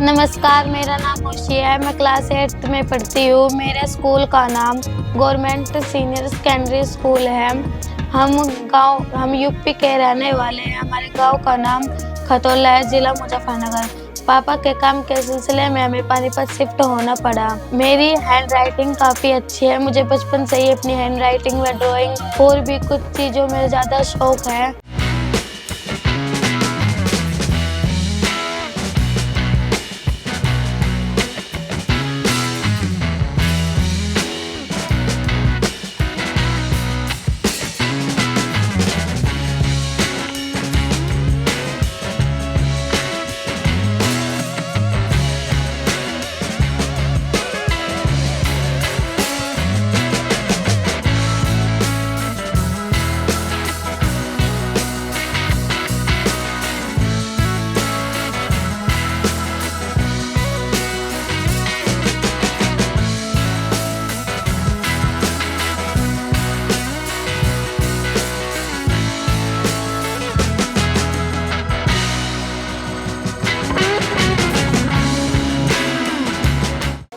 नमस्कार, मेरा नाम खुशी है। मैं क्लास 8th में पढ़ती हूँ। मेरे स्कूल का नाम गवर्नमेंट सीनियर सेकेंडरी स्कूल है। हम यूपी के रहने वाले हैं। हमारे गांव का नाम खतौला है, जिला मुजफ्फरनगर। पापा के काम के सिलसिले में हमें पानीपत शिफ्ट होना पड़ा। मेरी हैंड राइटिंग काफ़ी अच्छी है। मुझे बचपन से ही अपनी हैंड राइटिंग व ड्राइंग और भी कुछ चीज़ों में ज़्यादा शौक है।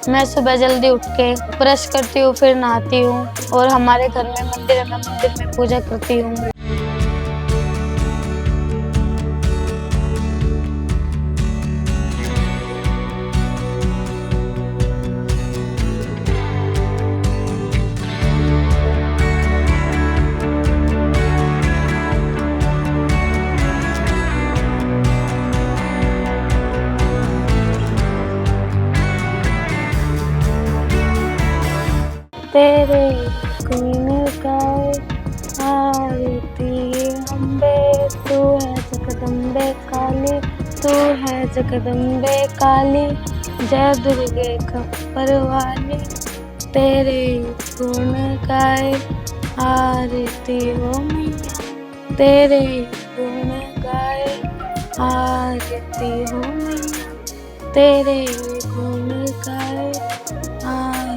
मैं सुबह जल्दी उठ के ब्रश करती हूँ, फिर नहाती हूँ और हमारे घर में मंदिर है, मैं मंदिर में पूजा करती हूँ। तेरे गुण गाए आरती अम्बे, तू है जगदम्बे काली, तू है जगदम्बे काली, जय दुर्गे खप्पर वाली। तेरे गुण गाए आरती ओ मैया, तेरे गुण गाए आरती हो मैया, तेरे गुण गाए आरती।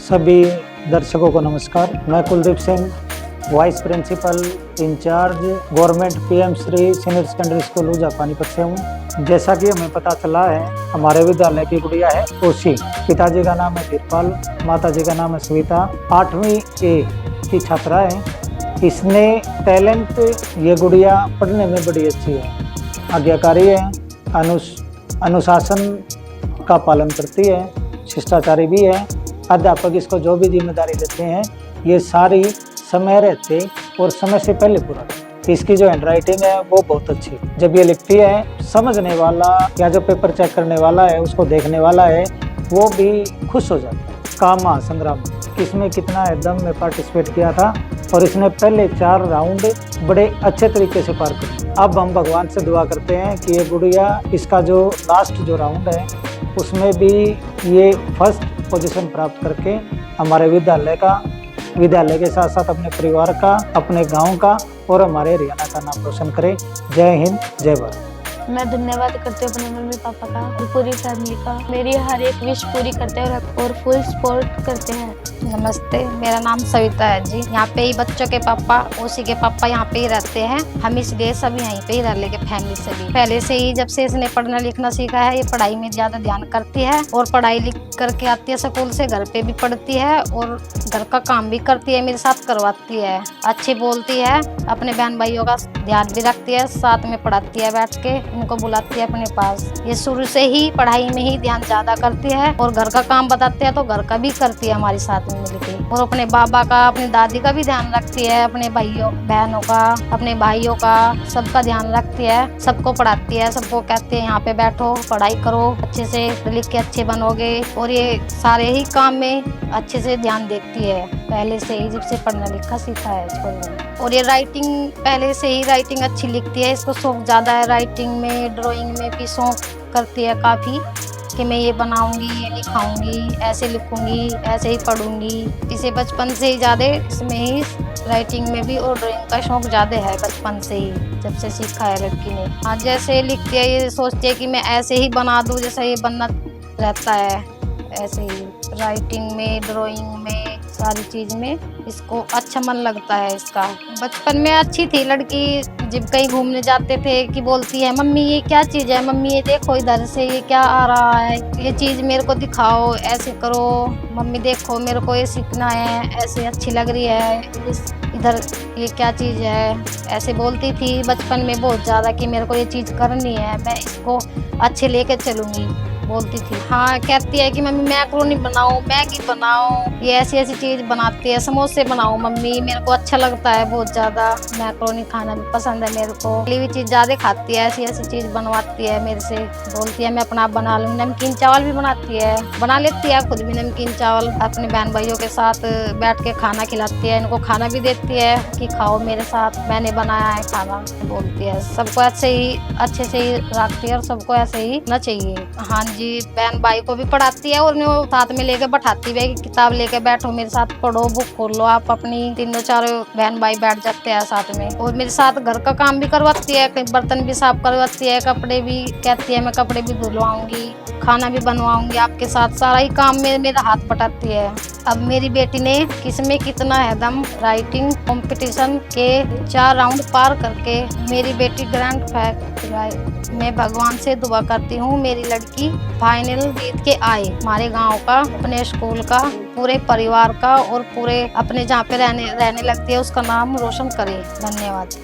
सभी दर्शकों को नमस्कार। मैं Kuldeep Singh, vice principal incharge government PM Shri senior secondary school Uja Panipat से हूँ। जैसा कि हमें पता चला है, हमारे विद्यालय की गुड़िया है ओशी। पिताजी का नाम है वीरपाल, माताजी का नाम है सविता। 8वीं ए की छात्रा है। इसने टैलेंट, ये गुड़िया पढ़ने में बड़ी अच्छी है, आज्ञाकारी है, अनुशासन का पालन करती है, शिष्टाचारी भी है। अध्यापक इसको जो भी जिम्मेदारी देते हैं, ये सारी समय रहते और समय से पहले पूरा करते। इसकी जो हैंड राइटिंग है वो बहुत अच्छी है। जब ये लिखती है, समझने वाला या जो पेपर चेक करने वाला है, उसको देखने वाला है, वो भी खुश हो जाता है। काम महासंग्राम, इसमें कितना एकदम में पार्टिसिपेट किया था और इसने पहले 4 राउंड बड़े अच्छे तरीके से पार कर। अब हम भगवान से दुआ करते हैं कि ये गुड़िया, इसका जो लास्ट जो राउंड है उसमें भी ये फर्स्ट पोजीशन प्राप्त करके हमारे विद्यालय के साथ साथ अपने परिवार का, अपने गांव का और हमारे हरियाणा का नाम रोशन करे। जय हिंद, जय भारत। मैं धन्यवाद करती हूँ अपने मम्मी पापा का और पूरी फैमिली का। मेरी हर एक विश पूरी करते हैं और फुल सपोर्ट करते हैं। नमस्ते, मेरा नाम सविता है जी। यहाँ पे ही बच्चों के पापा, ओसी के पापा यहाँ पे ही रहते हैं। हम इसलिए सब यहीं पे ही रह लेके फैमिली से भी। पहले से ही जब से इसने पढ़ना लिखना सीखा है, ये पढ़ाई में ज्यादा ध्यान करती है और पढ़ाई लिख करके आती है स्कूल से, घर पे भी पढ़ती है और घर का काम भी करती है, मेरे साथ करवाती है। अच्छी बोलती है, अपने बहन भाइयों का ध्यान भी रखती है, साथ में पढ़ाती है, बैठ के उनको बुलाती है अपने पास। ये शुरू से ही पढ़ाई में ही ध्यान ज्यादा करती है और घर का काम बताते हैं तो घर का भी करती है हमारे साथ में मिलके। और अपने बाबा का, अपनी दादी का भी ध्यान रखती है, अपने भाइयों बहनों का, अपने भाइयों का, सबका ध्यान रखती है। सबको पढ़ाती है, सबको कहती है यहाँ पे बैठो, पढ़ाई करो, अच्छे से पढ़ लिख के अच्छे बनोगे। और ये सारे ही काम में अच्छे से ध्यान देती है, पहले से ही जब से पढ़ना लिखा सीखा है छोड़। और ये राइटिंग पहले से ही राइटिंग अच्छी लिखती है, इसको शौक ज़्यादा है राइटिंग में, ड्राइंग में भी शौक करती है काफ़ी कि मैं ये बनाऊंगी, ये लिखाऊंगी, ऐसे लिखूंगी, ऐसे ही पढ़ूंगी। इसे बचपन से ही ज़्यादा इसमें ही राइटिंग में भी और ड्राइंग का शौक ज़्यादा है, बचपन से ही जब से सीखा है लड़की ने। हाँ, जैसे लिखती है ये सोचती है कि मैं ऐसे ही बना दूँ जैसा ये बनना रहता है, ऐसे ही राइटिंग में, ड्राइंग में, सारी चीज़ में इसको अच्छा मन लगता है इसका। बचपन में अच्छी थी लड़की, जब कहीं घूमने जाते थे कि बोलती है मम्मी ये क्या चीज़ है, मम्मी ये देखो इधर से ये क्या आ रहा है, ये चीज़ मेरे को दिखाओ, ऐसे करो मम्मी, देखो मेरे को ये सीखना है, ऐसे अच्छी लग रही है, इधर ये क्या चीज़ है, ऐसे बोलती थी बचपन में बहुत ज़्यादा कि मेरे को ये चीज़ करनी है, मैं इसको अच्छे लेके चलूँगी बोलती थी। हाँ, कहती है कि मम्मी मैक्रोनी बनाओ, मैगी बनाओ, ये ऐसी ऐसी चीज़ बनाती है, समोसे बनाओ मम्मी, मेरे को अच्छा लगता है बहुत ज़्यादा, मैक्रोनी खाना भी पसंद है मेरे को। पहली भी चीज़ ज़्यादा खाती है, ऐसी ऐसी चीज़ बनवाती है मेरे से, बोलती है मैं अपना आप बना लूँ। नमकीन चावल भी बनाती है, बना लेती है खुद भी नमकीन चावल, अपने बहन भाइयों के साथ बैठ के खाना खिलाती है, इनको खाना भी देती है कि खाओ मेरे साथ, मैंने बनाया है खाना, बोलती है। सबको ऐसे ही अच्छे से ही रखती है और सबको ऐसे ही ना चाहिए। हाँ जी, बहन भाई को भी पढ़ाती है और उन्हें साथ में लेके बैठाती है कि किताब लेके बैठो मेरे साथ, पढ़ो, बुक खोल लो आप अपनी। तीनों चारों बहन भाई बैठ जाते हैं साथ में और मेरे साथ घर का काम भी करवाती है, बर्तन भी साफ करवाती है, कपड़े भी कहती है मैं कपड़े भी धुलवाऊंगी, खाना भी बनवाऊंगी आपके साथ, सारा ही काम में मेरा हाथ बटाती है। अब मेरी बेटी ने किसमें कितना है दम राइटिंग कंपटीशन के 4 राउंड पार करके मेरी बेटी ग्रैंड फैक्ट, मैं भगवान से दुआ करती हूँ मेरी लड़की फाइनल जीत के आए, हमारे गांव का, अपने स्कूल का, पूरे परिवार का और पूरे अपने जहाँ पे रहने लगती है उसका नाम रोशन करे। धन्यवाद।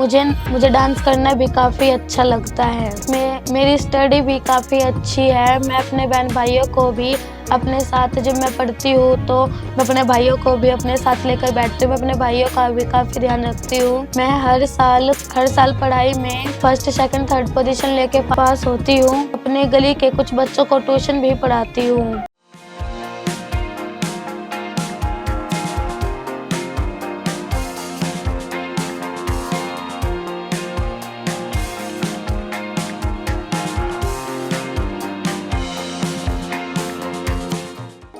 मुझे मुझे डांस करना भी काफ़ी अच्छा लगता है। मेरी स्टडी भी काफ़ी अच्छी है। मैं अपने बहन भाइयों को भी अपने साथ, जब मैं पढ़ती हूँ तो मैं अपने भाइयों को भी अपने साथ लेकर बैठती हूँ। मैं अपने भाइयों का भी काफ़ी ध्यान रखती हूँ। मैं हर साल पढ़ाई में फर्स्ट, सेकंड, थर्ड पोजीशन लेके पास होती हूँ। अपने गली के कुछ बच्चों को ट्यूशन भी पढ़ाती हूँ।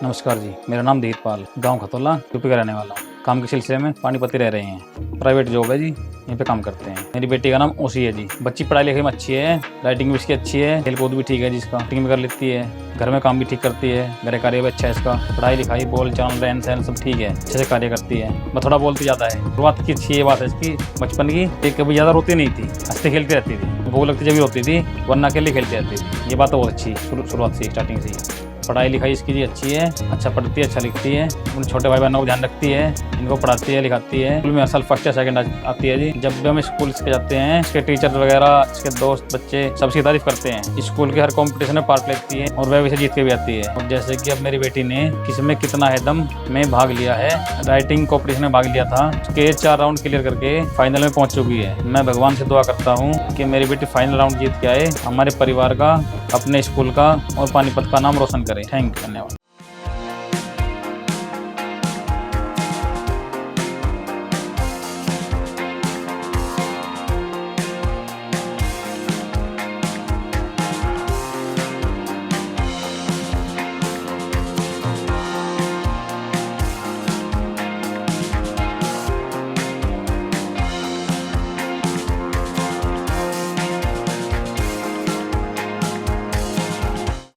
नमस्कार जी, मेरा नाम धीरपाल, गांव खतौला, यूपी का रहने वाला हूँ। काम के सिलसिले में पानीपति रह रहे हैं। प्राइवेट जॉब है जी, यहीं पे काम करते हैं। मेरी बेटी का नाम ओसी है जी। बच्ची पढ़ाई लिखाई में अच्छी है, राइटिंग भी इसकी अच्छी है, खेल कूद भी ठीक है जिसका, एक्टिंग भी कर लेती है, घर में काम भी ठीक करती है, घर कार्य भी अच्छा है इसका, पढ़ाई लिखाई, बोल चाल, रहन सहन सब ठीक है, अच्छे से कार्य करती है। मैं थोड़ा बोलती ज़्यादा है। शुरुआत की अच्छी ये बात है इसकी, बचपन की, एक कभी ज़्यादा रोती नहीं थी, हंसते खेलती रहती थी, भूख लगती जब भी रोती थी, वरना अकेले खेलती रहती थी। ये बात तो बहुत अच्छी शुरुआत से, स्टार्टिंग से ही। पढ़ाई लिखाई इसकी जी अच्छी है, अच्छा पढ़ती है, अच्छा लिखती है, अपने छोटे भाई बहनों को ध्यान रखती है, इनको पढ़ाती है, लिखाती है। स्कूल में हर साल फर्स्ट या सेकंड आती है जी। जब भी हम स्कूल इसके जाते हैं, इसके टीचर वगैरह, इसके दोस्त, बच्चे सबकी तारीफ करते हैं। स्कूल के हर कंपटीशन में पार्ट लेती है और वह वैसे जीत के भी आती है। और जैसे कि अब मेरी बेटी ने किसमें कितना है दम में भाग लिया है, राइटिंग कॉम्पिटिशन में भाग लिया था, उसके 4 राउंड क्लियर करके फाइनल में पहुंच चुकी है। मैं भगवान से दुआ करता हूँ कि मेरी बेटी फाइनल राउंड जीत के आए, हमारे परिवार का, अपने स्कूल का और पानीपत का नाम रोशन करे। थैंक यू, धन्यवाद।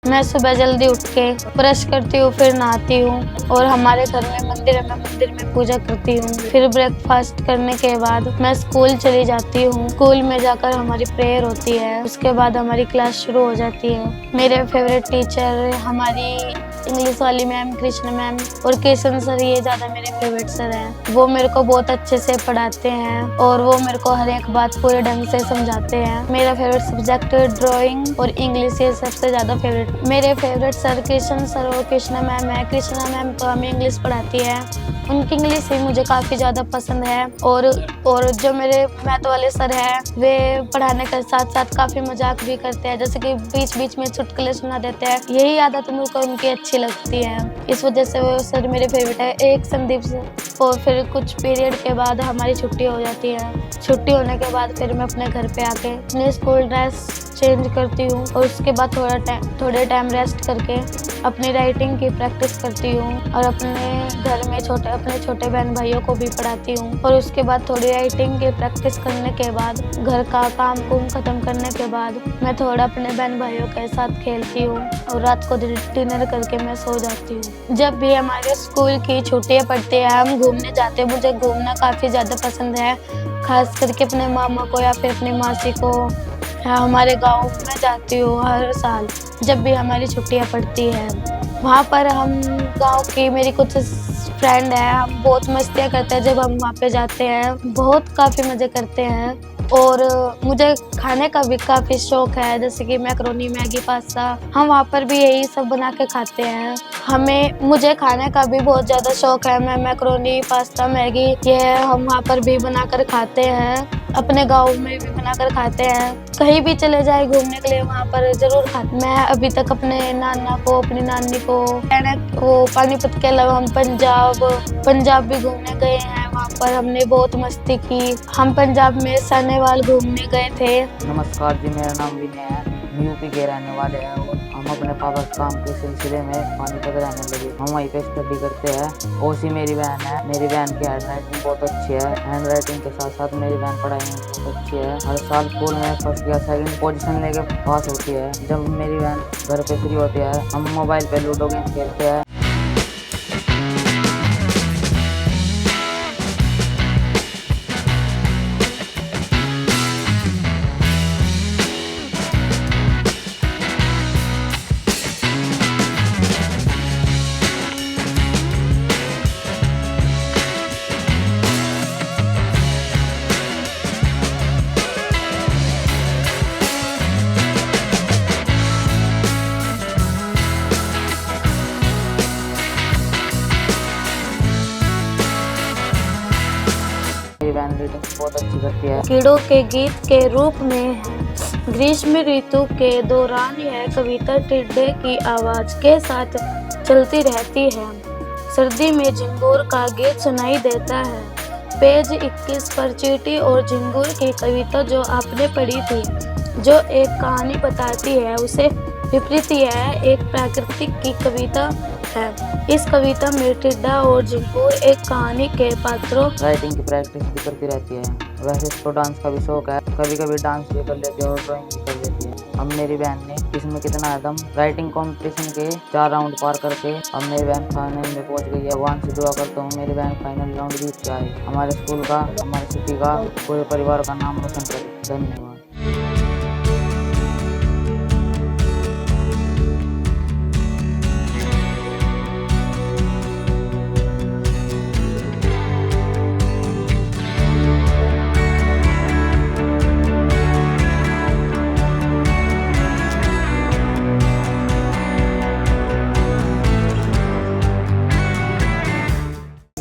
मैं सुबह जल्दी उठ के ब्रश करती हूँ, फिर नहाती हूँ और हमारे घर में मंदिर है, मैं मंदिर में पूजा करती हूँ। फिर ब्रेकफास्ट करने के बाद मैं स्कूल चली जाती हूँ। स्कूल में जाकर हमारी प्रेयर होती है, उसके बाद हमारी क्लास शुरू हो जाती है। मेरे फेवरेट टीचर हमारी इंग्लिश वाली मैम, कृष्ण मैम और किशन सर, ये ज़्यादा मेरे फेवरेट सर हैं। वो मेरे को बहुत अच्छे से पढ़ाते हैं और वो मेरे को हर एक बात पूरे ढंग से समझाते हैं। मेरा फेवरेट सब्जेक्ट ड्राइंग और इंग्लिश, ये सबसे ज़्यादा फेवरेट। मेरे फेवरेट सर किशन सर और कृष्णा मैम है। कृष्णा मैम तो हमें इंग्लिश पढ़ाती है, उनकी इंग्लिश ही मुझे काफ़ी ज़्यादा पसंद है। और जो मेरे मैथ वाले सर हैं, वे पढ़ाने के साथ साथ काफ़ी मजाक भी करते हैं, जैसे कि बीच बीच में चुटकुले सुना देते हैं। यही आदत मुझको उनकी अच्छी लगती है, इस वजह से वो सर मेरे फेवरेट है। एक संदीप सर। और फिर कुछ पीरियड के बाद हमारी छुट्टी हो जाती है। छुट्टी होने के बाद फिर मैं अपने घर पे आके अपनी स्कूल ड्रेस चेंज करती हूँ और उसके बाद थोड़े टाइम रेस्ट करके अपनी राइटिंग की प्रैक्टिस करती हूँ और अपने घर में अपने छोटे बहन भाइयों को भी पढ़ाती हूँ। और उसके बाद थोड़ी राइटिंग की प्रैक्टिस करने के बाद, घर का काम कुम खत्म करने के बाद, मैं थोड़ा अपने बहन भाइयों के साथ खेलती हूँ और रात को डिनर करके मैं सो जाती हूँ। जब भी हमारे स्कूल की छुट्टियाँ पड़ती है, हम घूमने जाते हैं। मुझे घूमना काफ़ी ज़्यादा पसंद है, खास करके अपने मामा को या फिर अपनी मासी को। हमारे गांव में जाती हूँ हर साल जब भी हमारी छुट्टियाँ पड़ती है। वहाँ पर हम गांव की मेरी कुछ फ्रेंड है, हम बहुत मस्तियाँ करते हैं जब हम वहाँ पे जाते हैं, बहुत काफ़ी मज़े करते हैं। और मुझे खाने का भी काफ़ी शौक है, जैसे कि मैकरोनी, मैगी, पास्ता। हम वहाँ पर भी यही सब बना के खाते हैं। मुझे खाने का भी बहुत ज़्यादा शौक है। मैं मैकरोनी, पास्ता, मैगी, ये हम वहाँ पर भी बनाकर खाते हैं, अपने गांव में भी बनाकर खाते हैं। कहीं भी चले जाए घूमने के लिए, वहाँ पर ज़रूर खाते। मैं अभी तक अपने नाना को, अपनी नानी को, वो पानीपत के अलावा हम पंजाब भी घूमने गए हैं। वहाँ पर हमने बहुत मस्ती की। हम पंजाब में सानेवाल घूमने गए थे। नमस्कार जी, मेरा नाम विनय है, यूपी के रहने वाले हैं और हम अपने पापा के काम के सिलसिले में पानीपत रहने लगे। हम वहीं पे स्टडी करते हैं। ओसी मेरी बहन है। मेरी बहन की हैंड राइटिंग बहुत अच्छी है। हैंड राइटिंग के साथ साथ मेरी बहन पढ़ाई में बहुत अच्छी है। हर साल स्कूल में फर्स्ट या सेकंड पोजीशन लेके पास होती है। जब मेरी बहन घर पे फ्री होती है, हम मोबाइल पे लूडो गेम खेलते हैं। बहन रीडिंग बहुत अच्छी करती है। कीड़ों के गीत के रूप में है। ग्रीष्म ऋतु के दौरान यह कविता टिड्डे की आवाज के साथ चलती रहती है। सर्दी में झिंगुर का गीत सुनाई देता है। पेज 21 पर चींटी और झिंगुर की कविता जो आपने पढ़ी थी, जो एक कहानी बताती है, उसे विपरीत यह एक प्राकृतिक की कविता है। इस कविता में टिड्डा और झिंगुर एक कहानी के पात्रों राइटिंग की प्रैक्टिस भी करती रहती है। वैसे इसको डांस का भी शौक है, कभी कभी डांस भी कर लेती है और ड्राइंग भी कर लेती है। अब मेरी बहन ने इसमें कितना है दम, राइटिंग कंपटीशन के 4 राउंड पार करके अब मेरी बहन फाइनल में पहुंच गई है। भगवान से दुआ करता हूँ मेरी बहन फाइनल राउंड जीत के आए, हमारे स्कूल का, हमारे सिटी का, पूरे परिवार का नाम रोशन करे। धन्यवाद।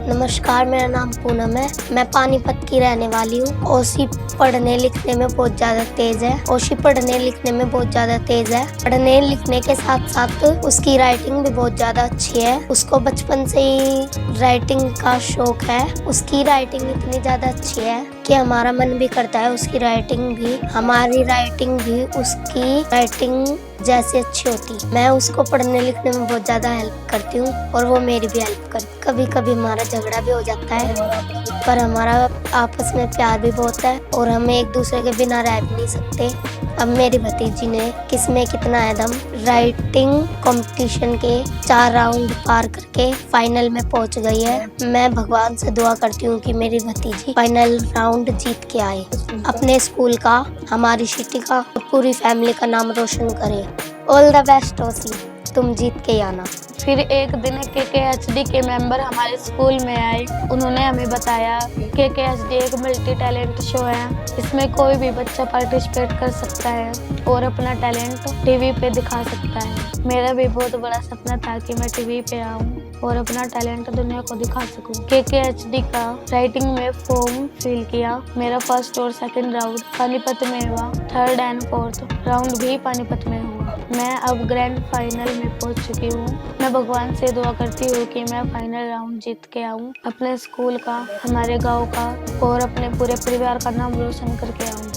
नमस्कार, मेरा नाम पूनम है। मैं पानीपत की रहने वाली हूँ। ओशी पढ़ने लिखने में बहुत ज़्यादा तेज है। ओशी पढ़ने लिखने में बहुत ज़्यादा तेज है। पढ़ने लिखने के साथ साथ उसकी राइटिंग भी बहुत ज़्यादा अच्छी है। उसको बचपन से ही राइटिंग का शौक है। उसकी राइटिंग इतनी ज़्यादा अच्छी है कि हमारा मन भी करता है उसकी राइटिंग भी, हमारी राइटिंग भी उसकी राइटिंग जैसे अच्छी होती। मैं उसको पढ़ने लिखने में बहुत ज़्यादा हेल्प करती हूँ और वो मेरी भी हेल्प करती। कभी कभी हमारा झगड़ा भी हो जाता है, पर हमारा आपस में प्यार भी बहुत है और हम एक दूसरे के बिना रह भी नहीं सकते। अब मेरी भतीजी ने किसमें कितना है दम, राइटिंग कंपटीशन के 4 राउंड पार करके फाइनल में पहुंच गई है। मैं भगवान से दुआ करती हूँ कि मेरी भतीजी फाइनल राउंड जीत के आए, अपने स्कूल का, हमारी सिटी का और पूरी फैमिली का नाम रोशन करे। ऑल द बेस्ट ओशी, तुम जीत के आना। फिर एक दिन KKHD के मेंबर हमारे स्कूल में आए। उन्होंने हमें बताया KKHD एक मल्टी टैलेंट शो है। इसमें कोई भी बच्चा पार्टिसिपेट कर सकता है और अपना टैलेंट टीवी पे दिखा सकता है। मेरा भी बहुत बड़ा सपना था कि मैं टीवी पे आऊँ और अपना टैलेंट दुनिया को दिखा सकूं। KKHD का राइटिंग में फॉर्म फिल किया। मेरा फर्स्ट और सेकंड राउंड पानीपत में हुआ, थर्ड एंड फोर्थ राउंड भी पानीपत में हुआ। मैं अब ग्रैंड फाइनल में पहुंच चुकी हूँ। मैं भगवान से दुआ करती हूँ कि मैं फाइनल राउंड जीत के आऊँ, अपने स्कूल का, हमारे गांव का और अपने पूरे परिवार का नाम रोशन करके आऊँ।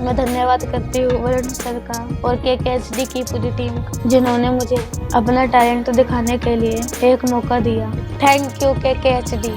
मैं धन्यवाद करती हूँ वरुण सर का और KKHD की पूरी टीम का, जिन्होंने मुझे अपना टैलेंट दिखाने के लिए एक मौका दिया। Thank you KKHD।